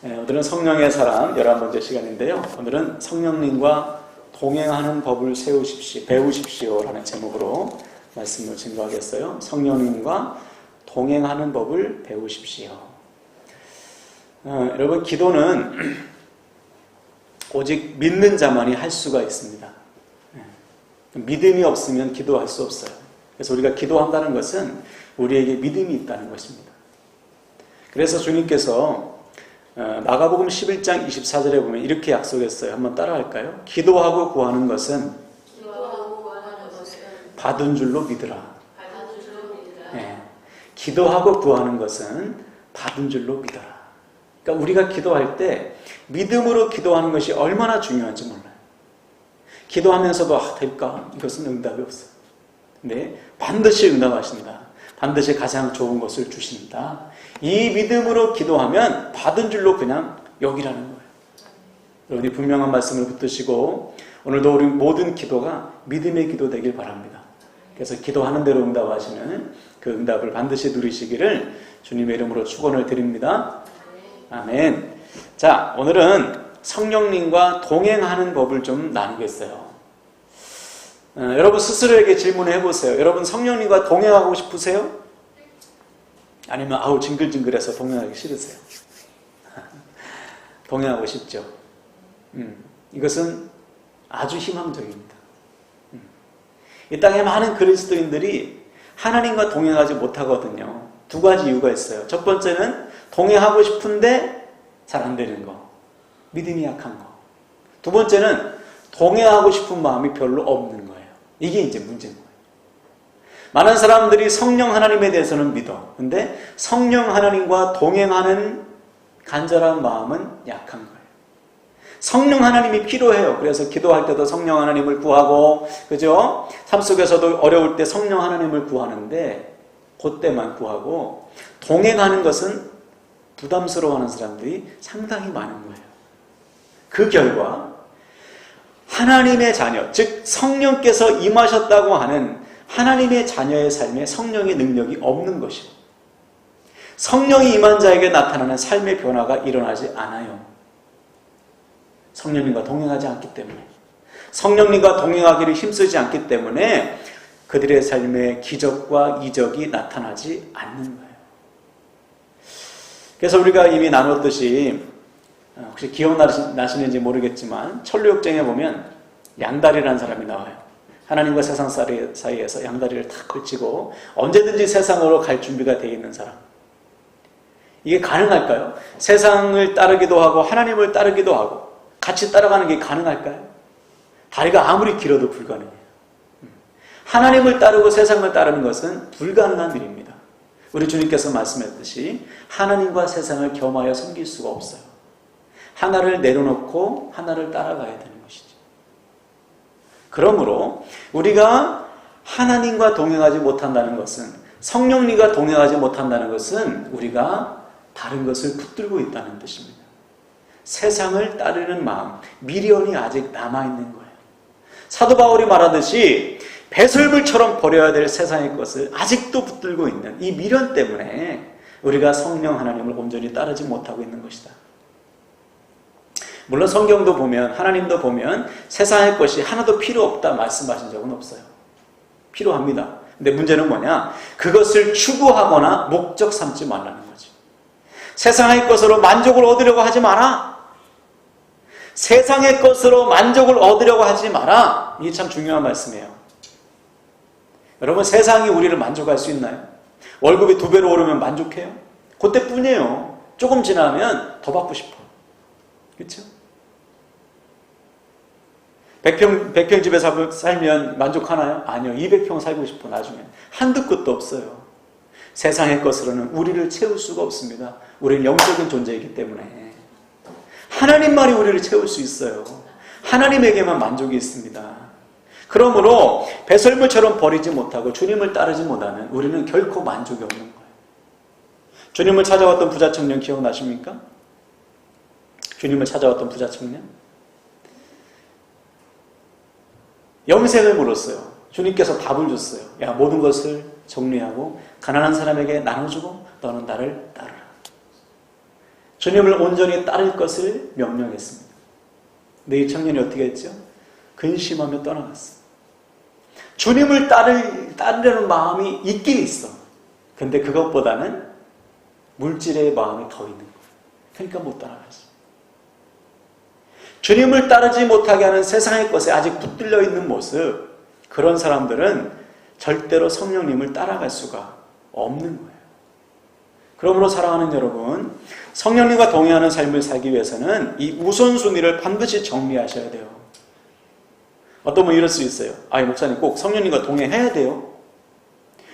오늘은 성령의 사랑 11번째 시간인데요. 오늘은 성령님과 동행하는 법을 배우십시오라는 제목으로 말씀을 증거하겠어요. 성령님과 동행하는 법을 배우십시오. 여러분, 기도는 오직 믿는 자만이 할 수가 있습니다. 믿음이 없으면 기도할 수 없어요. 그래서 우리가 기도한다는 것은 우리에게 믿음이 있다는 것입니다. 그래서 주님께서 마가복음 11장 24절에 보면 이렇게 약속했어요. 한번 따라할까요? 기도하고 구하는 것은 받은 줄로 믿으라. 네. 기도하고 구하는 것은 받은 줄로 믿어라. 그러니까 우리가 기도할 때 믿음으로 기도하는 것이 얼마나 중요한지 몰라요. 기도하면서도 될까? 이것은 응답이 없어요. 근데 반드시 응답하신다. 반드시 가장 좋은 것을 주신다. 이 믿음으로 기도하면 받은 줄로 그냥 여기라는 거예요. 여러분이 분명한 말씀을 붙드시고 오늘도 우리 모든 기도가 믿음의 기도 되길 바랍니다. 그래서 기도하는 대로 응답하시는 그 응답을 반드시 누리시기를 주님의 이름으로 축원을 드립니다. 아멘. 자, 오늘은 성령님과 동행하는 법을 좀 나누겠어요. 여러분 스스로에게 질문을 해보세요. 여러분 성령님과 동행하고 싶으세요? 아니면 징글징글해서 동행하기 싫으세요? 동행하고 싶죠. 이것은 아주 희망적입니다. 이 땅에 많은 그리스도인들이 하나님과 동행하지 못하거든요. 두 가지 이유가 있어요. 첫 번째는 동행하고 싶은데 잘 안 되는 거. 믿음이 약한 거. 두 번째는 동행하고 싶은 마음이 별로 없는 거예요. 이게 이제 문제인 거예요. 많은 사람들이 성령 하나님에 대해서는 믿어. 근데 성령 하나님과 동행하는 간절한 마음은 약한 거예요. 성령 하나님이 필요해요. 그래서 기도할 때도 성령 하나님을 구하고, 그죠? 삶 속에서도 어려울 때 성령 하나님을 구하는데, 그때만 구하고, 동행하는 것은 부담스러워하는 사람들이 상당히 많은 거예요. 그 결과, 하나님의 자녀, 즉 성령께서 임하셨다고 하는 하나님의 자녀의 삶에 성령의 능력이 없는 것이고 성령이 임한 자에게 나타나는 삶의 변화가 일어나지 않아요. 성령님과 동행하지 않기 때문에 성령님과 동행하기를 힘쓰지 않기 때문에 그들의 삶에 기적과 이적이 나타나지 않는 거예요. 그래서 우리가 이미 나눴듯이 혹시 기억나시는지 모르겠지만 천루역정에 보면 양다리라는 사람이 나와요. 하나님과 세상 사이에서 양다리를 탁 걸치고 언제든지 세상으로 갈 준비가 되어 있는 사람. 이게 가능할까요? 세상을 따르기도 하고 하나님을 따르기도 하고 같이 따라가는 게 가능할까요? 다리가 아무리 길어도 불가능해요. 하나님을 따르고 세상을 따르는 것은 불가능한 일입니다. 우리 주님께서 말씀했듯이 하나님과 세상을 겸하여 섬길 수가 없어요. 하나를 내려놓고 하나를 따라가야 되는 것이죠. 그러므로 우리가 하나님과 동행하지 못한다는 것은, 성령님과 동행하지 못한다는 것은 우리가 다른 것을 붙들고 있다는 뜻입니다. 세상을 따르는 마음, 미련이 아직 남아있는 거예요. 사도 바울이 말하듯이 배설물처럼 버려야 될 세상의 것을 아직도 붙들고 있는 이 미련 때문에 우리가 성령 하나님을 온전히 따르지 못하고 있는 것이다. 물론 성경도 보면, 하나님도 보면 세상의 것이 하나도 필요 없다 말씀하신 적은 없어요. 필요합니다. 근데 문제는 뭐냐? 그것을 추구하거나 목적 삼지 말라는 거지. 세상의 것으로 만족을 얻으려고 하지 마라. 세상의 것으로 만족을 얻으려고 하지 마라. 이게 참 중요한 말씀이에요. 여러분, 세상이 우리를 만족할 수 있나요? 월급이 2배로 오르면 만족해요? 그때뿐이에요. 조금 지나면 더 받고 싶어. 그렇죠? 100평 집에 살면 만족하나요? 아니요. 200평 살고 싶어, 나중에. 한두 끝도 없어요. 세상의 것으로는 우리를 채울 수가 없습니다. 우리는 영적인 존재이기 때문에. 하나님만이 우리를 채울 수 있어요. 하나님에게만 만족이 있습니다. 그러므로 배설물처럼 버리지 못하고 주님을 따르지 못하는 우리는 결코 만족이 없는 거예요. 주님을 찾아왔던 부자 청년 기억나십니까? 주님을 찾아왔던 부자 청년? 영생을 물었어요. 주님께서 답을 줬어요. 야, 모든 것을 정리하고 가난한 사람에게 나눠주고 너는 나를 따르라. 주님을 온전히 따를 것을 명령했습니다. 근데 이 청년이 어떻게 했죠? 근심하며 떠나갔어. 주님을 따르려는 마음이 있긴 있어. 근데 그것보다는 물질의 마음이 더 있는 거예요. 그러니까 못 따라갔어. 주님을 따르지 못하게 하는 세상의 것에 아직 붙들려 있는 모습, 그런 사람들은 절대로 성령님을 따라갈 수가 없는 거예요. 그러므로 사랑하는 여러분, 성령님과 동행하는 삶을 살기 위해서는 이 우선순위를 반드시 정리하셔야 돼요. 어떤 분은 이럴 수 있어요. 아이, 목사님 꼭 성령님과 동행해야 돼요.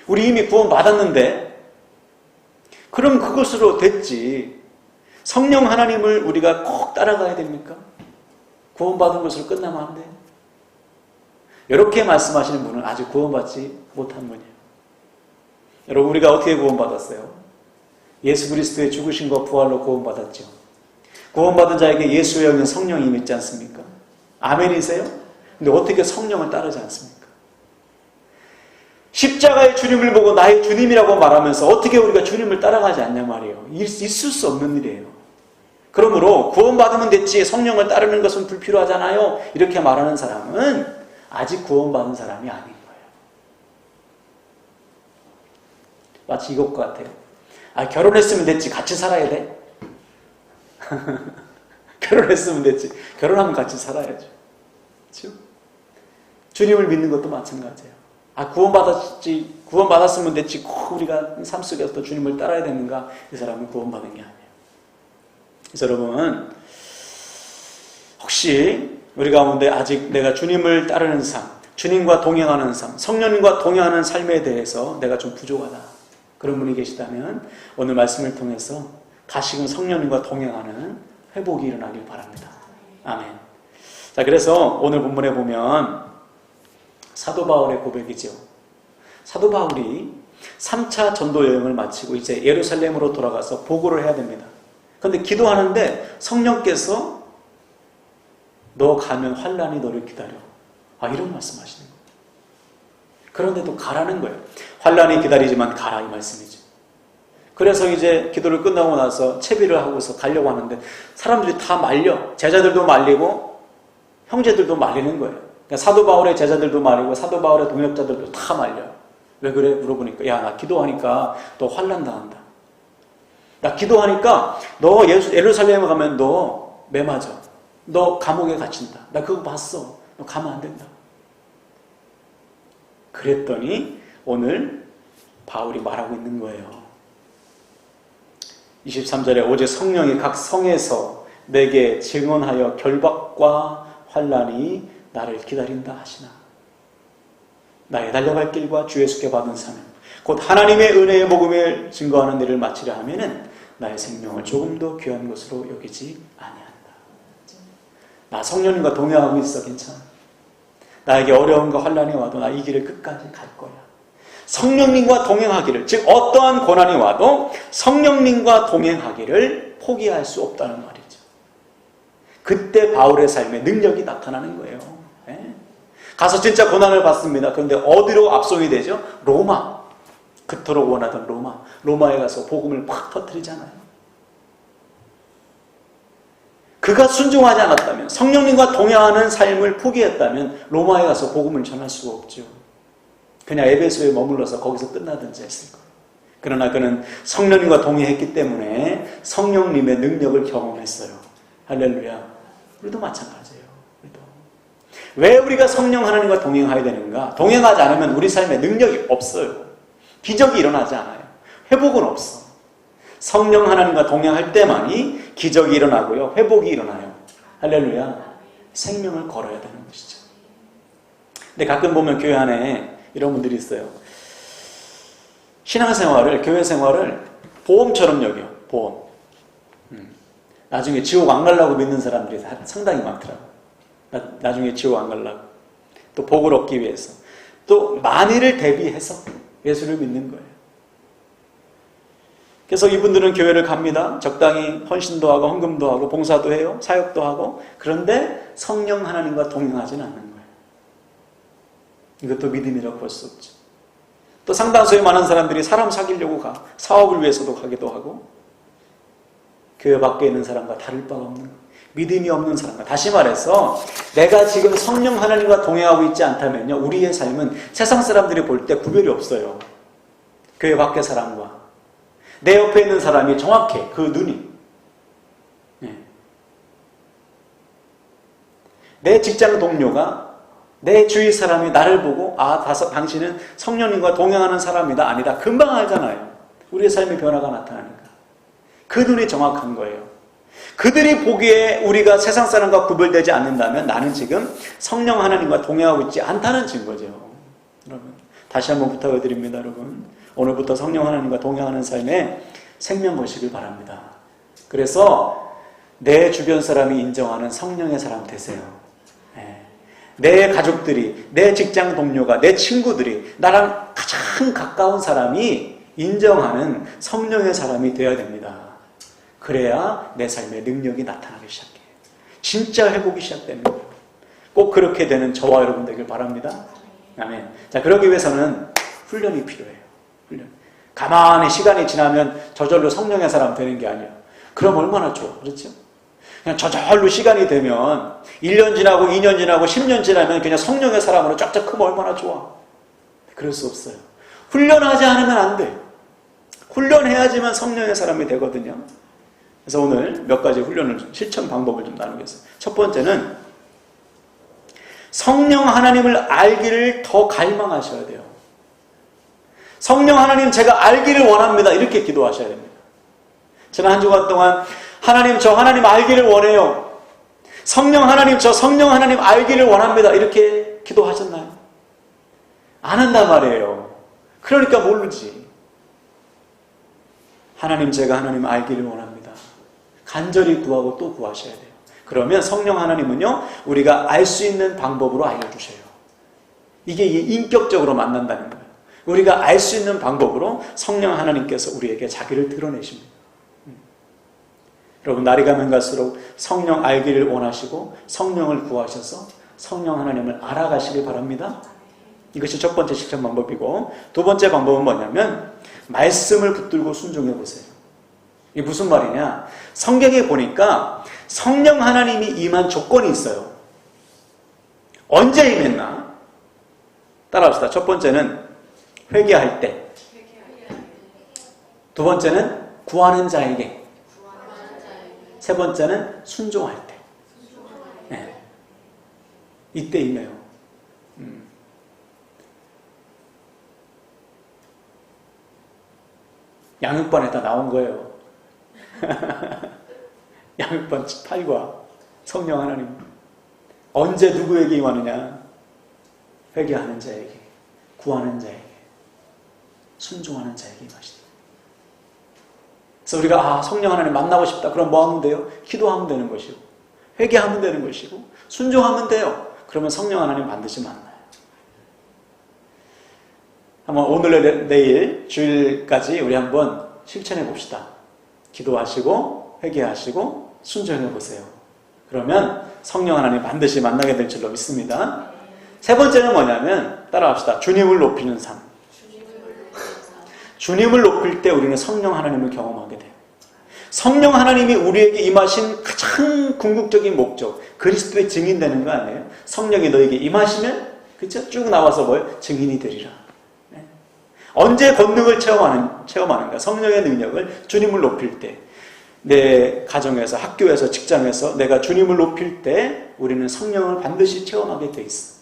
우리 이미 구원 받았는데, 그럼 그것으로 됐지. 성령 하나님을 우리가 꼭 따라가야 됩니까? 구원받은 것으로 끝나면 안 돼요. 이렇게 말씀하시는 분은 아직 구원받지 못한 분이에요. 여러분, 우리가 어떻게 구원받았어요? 예수 그리스도의 죽으심과 부활로 구원받았죠. 구원받은 자에게 예수의 영인 성령이 있지 않습니까? 아멘이세요? 근데 어떻게 성령을 따르지 않습니까? 십자가의 주님을 보고 나의 주님이라고 말하면서 어떻게 우리가 주님을 따라가지 않냐 말이에요. 있을 수 없는 일이에요. 그러므로 구원받으면 됐지 성령을 따르는 것은 불필요하잖아요. 이렇게 말하는 사람은 아직 구원받은 사람이 아닌 거예요. 마치 이것과 같아요. 아, 결혼했으면 됐지. 같이 살아야 돼. 결혼했으면 됐지. 결혼하면 같이 살아야죠. 그렇죠? 주님을 믿는 것도 마찬가지예요. 아, 구원받았으면 됐지. 꼭 우리가 삶 속에서 주님을 따라야 되는가? 이 사람은 구원받은 게 아니에요. 그래서 여러분, 혹시 우리 가운데 아직 내가 주님을 따르는 삶, 주님과 동행하는 삶, 성령님과 동행하는 삶에 대해서 내가 좀 부족하다, 그런 분이 계시다면 오늘 말씀을 통해서 다시금 성령님과 동행하는 회복이 일어나길 바랍니다. 아멘. 자, 그래서 오늘 본문에 보면 사도 바울의 고백이죠. 사도 바울이 3차 전도 여행을 마치고 이제 예루살렘으로 돌아가서 보고를 해야 됩니다. 그런데 기도하는데 성령께서 너 가면 환난이 너를 기다려. 아, 이런 말씀하시는 거예요. 그런데도 가라는 거예요. 환난이 기다리지만 가라, 이 말씀이죠. 그래서 이제 기도를 끝나고 나서 채비를 하고서 가려고 하는데 사람들이 다 말려. 제자들도 말리고 형제들도 말리는 거예요. 그러니까 사도 바울의 제자들도 말리고 사도 바울의 동역자들도 다 말려요. 왜 그래? 물어보니까 야, 나 기도하니까 너 환난 당한다. 나 기도하니까 너 예루살렘에 가면 너 매 맞아. 너 감옥에 갇힌다. 나 그거 봤어. 너 가면 안 된다. 그랬더니 오늘 바울이 말하고 있는 거예요. 23절에 오직 성령이 각 성에서 내게 증언하여 결박과 환난이 나를 기다린다 하시나. 나의 달려갈 길과 주 예수께 받은 사명, 곧 하나님의 은혜의 복음을 증거하는 일을 마치려 하면은 나의 생명을 조금도 귀한 것으로 여기지 아니한다. 나 성령님과 동행하고 있어. 괜찮아. 나에게 어려움과 환난이 와도 나 이 길을 끝까지 갈 거야. 성령님과 동행하기를, 즉 어떠한 고난이 와도 성령님과 동행하기를 포기할 수 없다는 말이죠. 그때 바울의 삶에 능력이 나타나는 거예요. 네? 가서 진짜 고난을 받습니다. 그런데 어디로 압송이 되죠? 로마. 그토록 원하던 로마. 로마에 가서 복음을 팍 터뜨리잖아요. 그가 순종하지 않았다면, 성령님과 동행하는 삶을 포기했다면 로마에 가서 복음을 전할 수가 없죠. 그냥 에베소에 머물러서 거기서 끝나든지 했을 거예요. 그러나 그는 성령님과 동행했기 때문에 성령님의 능력을 경험했어요. 할렐루야. 우리도 마찬가지예요. 왜 우리가 성령 하나님과 동행해야 되는가? 동행하지 않으면 우리 삶에 능력이 없어요. 기적이 일어나지 않아요. 회복은 없어. 성령 하나님과 동행할 때만이 기적이 일어나고요. 회복이 일어나요. 할렐루야. 생명을 걸어야 되는 것이죠. 근데 가끔 보면 교회 안에 이런 분들이 있어요. 신앙생활을, 교회 생활을 보험처럼 여겨요. 보험. 나중에 지옥 안 가려고 믿는 사람들이 상당히 많더라고요. 나중에 지옥 안 가려고. 또 복을 얻기 위해서. 또 만일을 대비해서 예수를 믿는 거예요. 그래서 이분들은 교회를 갑니다. 적당히 헌신도 하고 헌금도 하고 봉사도 해요. 사역도 하고. 그런데 성령 하나님과 동행하지는 않는 거예요. 이것도 믿음이라고 볼 수 없죠. 또 상당수의 많은 사람들이 사람 사귀려고 가. 사업을 위해서도 가기도 하고. 교회 밖에 있는 사람과 다를 바가 없는 거예요. 믿음이 없는 사람과, 다시 말해서 내가 지금 성령 하나님과 동행하고 있지 않다면요, 우리의 삶은 세상 사람들이 볼 때 구별이 없어요. 교회 밖의 사람과 내 옆에 있는 사람이 정확해. 그 눈이. 내 직장 동료가, 내 주위 사람이 나를 보고 아, 당신은 성령님과 동행하는 사람이다, 아니다, 금방 알잖아요. 우리의 삶의 변화가 나타나니까. 그 눈이 정확한 거예요. 그들이 보기에 우리가 세상 사람과 구별되지 않는다면 나는 지금 성령 하나님과 동행하고 있지 않다는 증거죠. 여러분, 다시 한번 부탁을 드립니다. 여러분, 오늘부터 성령 하나님과 동행하는 삶에 생명 거시길 바랍니다. 그래서 내 주변 사람이 인정하는 성령의 사람 되세요. 내 가족들이, 내 직장 동료가, 내 친구들이, 나랑 가장 가까운 사람이 인정하는 성령의 사람이 되어야 됩니다. 그래야 내 삶의 능력이 나타나기 시작해요. 진짜 회복이 시작되는 거예요. 꼭 그렇게 되는 저와 여러분 되길 바랍니다. 아멘. 자, 그러기 위해서는 훈련이 필요해요. 훈련. 가만히 시간이 지나면 저절로 성령의 사람 되는 게 아니에요. 그럼 얼마나 좋아. 그렇죠? 그냥 저절로 시간이 되면 1년 지나고 2년 지나고 10년 지나면 그냥 성령의 사람으로 쫙쫙 크면 얼마나 좋아. 그럴 수 없어요. 훈련하지 않으면 안 돼요. 훈련해야지만 성령의 사람이 되거든요. 그래서 오늘 몇 가지 훈련을, 실천 방법을 좀 나누겠어요. 첫 번째는 성령 하나님을 알기를 더 갈망하셔야 돼요. 성령 하나님 제가 알기를 원합니다. 이렇게 기도하셔야 됩니다. 지난 한 주간 동안 하나님, 저 하나님 알기를 원해요. 성령 하나님, 저 성령 하나님 알기를 원합니다. 이렇게 기도하셨나요? 안 한단 말이에요. 그러니까 모르지. 하나님, 제가 하나님 알기를 원합니다. 간절히 구하고 또 구하셔야 돼요. 그러면 성령 하나님은요, 우리가 알 수 있는 방법으로 알려주셔요. 이게 인격적으로 만난다는 거예요. 우리가 알 수 있는 방법으로 성령 하나님께서 우리에게 자기를 드러내십니다. 여러분, 날이 가면 갈수록 성령 알기를 원하시고 성령을 구하셔서 성령 하나님을 알아가시길 바랍니다. 이것이 첫 번째 실천 방법이고, 두 번째 방법은 뭐냐면 말씀을 붙들고 순종해 보세요. 이게 무슨 말이냐? 성경에 보니까 성령 하나님이 임한 조건이 있어요. 언제 임했나? 따라합시다. 첫 번째는 회개할 때, 두 번째는 구하는 자에게, 세 번째는 순종할 때. 네. 이때 임해요. 양육반에 다 나온 거예요. 양육반 8과 성령 하나님. 언제 누구에게 임하느냐? 회개하는 자에게, 구하는 자에게, 순종하는 자에게 임하시다. 그래서 우리가 성령 하나님 만나고 싶다. 그럼 뭐 하면 돼요? 기도하면 되는 것이고, 회개하면 되는 것이고, 순종하면 돼요. 그러면 성령 하나님 반드시 만나요. 한번 오늘 내일 주일까지 우리 한번 실천해 봅시다. 기도하시고 회개하시고 순종해 보세요. 그러면 성령 하나님 반드시 만나게 될 줄로 믿습니다. 세 번째는 뭐냐면, 따라합시다. 주님을 높이는 삶. 주님을 높일 때 우리는 성령 하나님을 경험하게 돼요. 성령 하나님이 우리에게 임하신 가장 궁극적인 목적, 그리스도의 증인되는 거 아니에요? 성령이 너에게 임하시면, 그렇죠? 쭉 나와서 뭐예요? 증인이 되리라. 네. 언제 권능을 체험하는가? 성령의 능력을 주님을 높일 때, 내 가정에서, 학교에서, 직장에서 내가 주님을 높일 때 우리는 성령을 반드시 체험하게 돼 있어.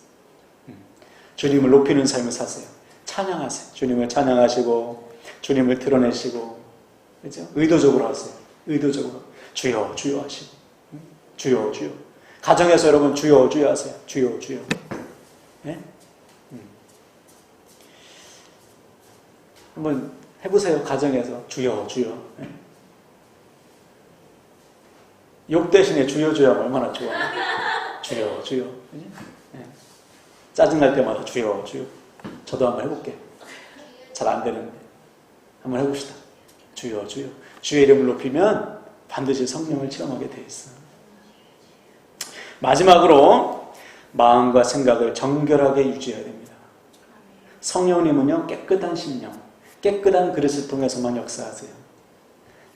주님을 높이는 삶을 사세요. 찬양하세요. 주님을 찬양하시고 주님을 드러내시고, 그렇죠? 의도적으로 하세요. 의도적으로 주여 주여 하시고, 주여 주여. 가정에서 여러분 주여 주여 하세요. 주여 주여. 네? 한번 해보세요. 가정에서 주여 주여. 네? 욕 대신에 주여 주여 하면 얼마나 좋아. 주여 주여. 네? 짜증날 때마다 주여 주여. 저도 한번 해볼게요. 잘 안 되는데 한번 해봅시다. 주여 주여. 주의 이름을 높이면 반드시 성령을 체험하게 돼 있어. 마지막으로 마음과 생각을 정결하게 유지해야 됩니다. 성령님은요, 깨끗한 심령, 깨끗한 그릇을 통해서만 역사하세요.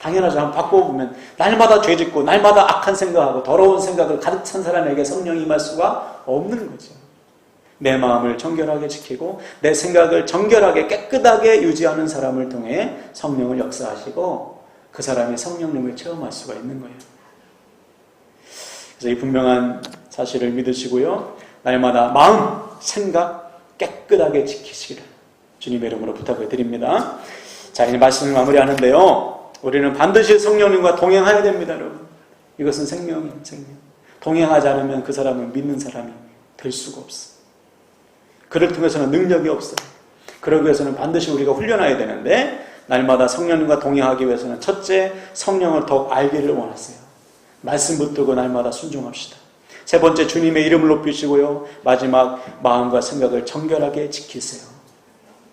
당연하죠. 한번 바꿔보면 날마다 죄짓고 날마다 악한 생각하고 더러운 생각을 가득 찬 사람에게 성령이 임할 수가 없는 거죠. 내 마음을 정결하게 지키고 내 생각을 정결하게 깨끗하게 유지하는 사람을 통해 성령을 역사하시고 그 사람이 성령님을 체험할 수가 있는 거예요. 그래서 이 분명한 사실을 믿으시고요. 날마다 마음, 생각 깨끗하게 지키시기를 주님의 이름으로 부탁을 드립니다. 자, 이제 말씀을 마무리하는데요. 우리는 반드시 성령님과 동행해야 됩니다, 여러분. 이것은 생명이에요, 생명. 동행하지 않으면 그 사람은 믿는 사람이 될 수가 없어. 그를 통해서는 능력이 없어요. 그러기 위해서는 반드시 우리가 훈련해야 되는데 날마다 성령님과 동행하기 위해서는 첫째, 성령을 더욱 알기를 원하세요. 말씀 붙들고 날마다 순종합시다. 세 번째, 주님의 이름을 높이시고요. 마지막, 마음과 생각을 정결하게 지키세요.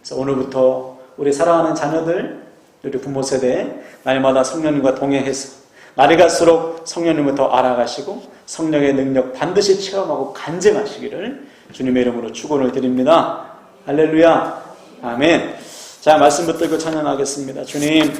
그래서 오늘부터 우리 사랑하는 자녀들, 우리 부모 세대 날마다 성령님과 동행해서 날이 갈수록 성령님을 더 알아가시고 성령의 능력 반드시 체험하고 간증하시기를 주님의 이름으로 축원을 드립니다. 할렐루야. 아멘. 자, 말씀 붙들고 찬양하겠습니다. 주님,